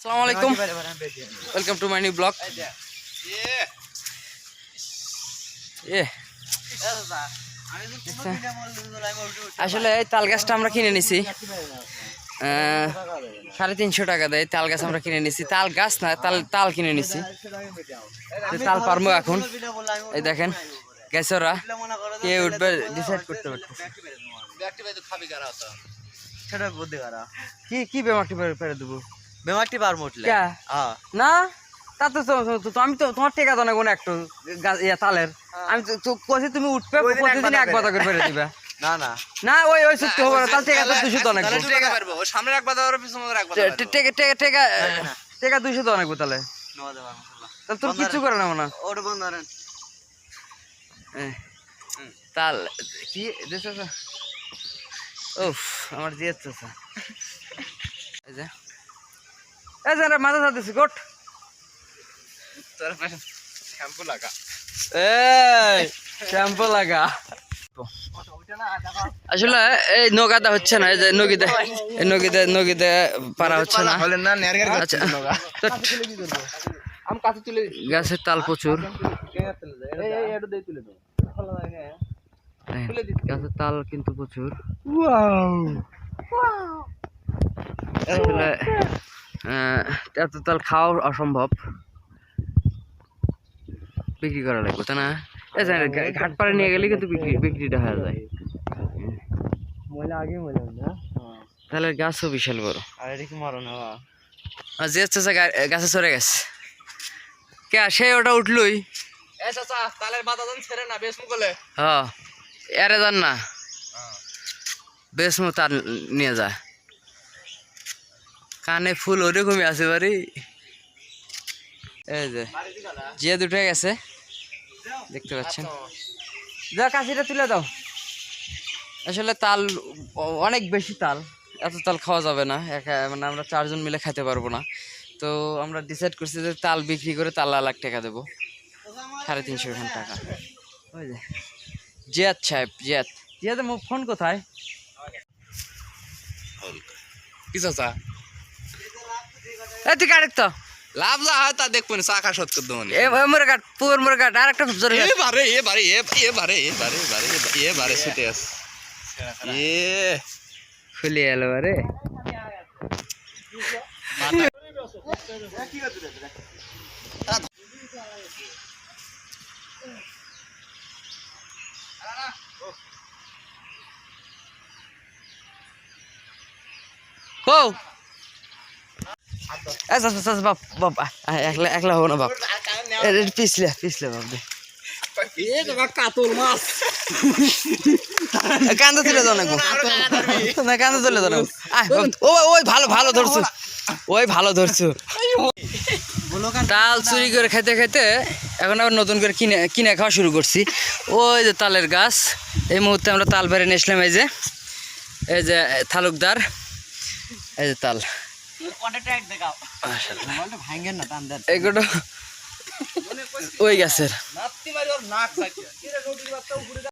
আসসালামু আলাইকুম, welcome to my new blog. আসলে এই তাল গাছটা আমরা কিনে নিছি 350 টাকা দেয়। তাল গাছ আমরা কিনে নিছি, তাল গাছ না তাল কিনে নিছি। তাল পারবো এখন। এই দেখেন গ্যাসরা কে উঠবে ডিসাইড করতে পারতেছে। কি বেমারটি পেরে দেবো? বেমারটি বার মোটলে না তা তো আমি তো তোমার টেকা তো না কোনো একটু তালের আমি তো কইছি তুমি উঠবে প্রতিদিন এক কথা করে ফেলে দিবে। না না না ওই সত্যি হবে না। তাল টেকা তো 200 তো অনেক টাকা পারবো ওই সামনের এক বাদা আর পিছনের এক বাদা টেকা 200 তো অনেক তাহলে তাহলে তোর কিছু করে না মনে ওটা বন্ধ করেন। তাল কি দেশ উফ আমার জিয়েছে এই যে মাথা ধরতেছি গোট শ্যাম্পু লাগা শ্যাম্পু লাগা। আসলে এই নৌকাটা হচ্ছে না, এই যে নদীতে পারা হচ্ছে না। আচ্ছা গাছের তাল প্রচুর, গাছের তাল কিন্তু প্রচুর। আসলে এত তাল খাওয়া অসম্ভব, বিক্রি করা লাগবে তাই না? ঘাট পাড়ে নিয়ে গেলে কিন্তু বিক্রিটা হয়ে যায়। তাহলে গাছও বিশাল বড়। আর যে গাছে চড়ে গেছে কে সে ওটা উঠলই হ্যাঁ এরে যান না বেশমু তার নিয়ে যায়। কানে ফুল ওরকমই আছে বাড়ি। এই যে জিয়া উঠে গেছে দেখতে পাচ্ছেন। যা কাশিটা তুলে দাও। আসলে তাল অনেক বেশি তাল, এত তাল খাওয়া যাবে না, মানে আমরা 4 জন মিলে খাইতে পারবো না। তো আমরা ডিসাইড করছি যে তাল বিক্রি করে তাল 1 লাখ টাকা দেবো, 350 টাকা। ওই যে জিয়াদ সাহেব, জিয়াদ ফোন কোথায়? কি চাচা তুই কাটেক তো লাভ যা হয় তা দেখবেন চাকা শোধ করে দেবো মোরে কাট পুর মোরে কাট আর একটা জোরে এবারে ছুটে আস খুলে এলো আরে ও বাপ একলা হবো না বাপ, পিছলে বাপ দে কাতল মাছ কান্দা তুলে দাও না কান্দা তুলে দাও না। ওই ভালো ধরছো, তাল চুরি করে খেতে খেতে এখন আবার নতুন করে কিনে খাওয়া শুরু করছি। ওই যে তালের গাছ, এই মুহূর্তে আমরা তাল বেড়ে নিয়ে আসলাম। এই যে তালুকদার, এই যে তাল এগুলো ওই গাছের।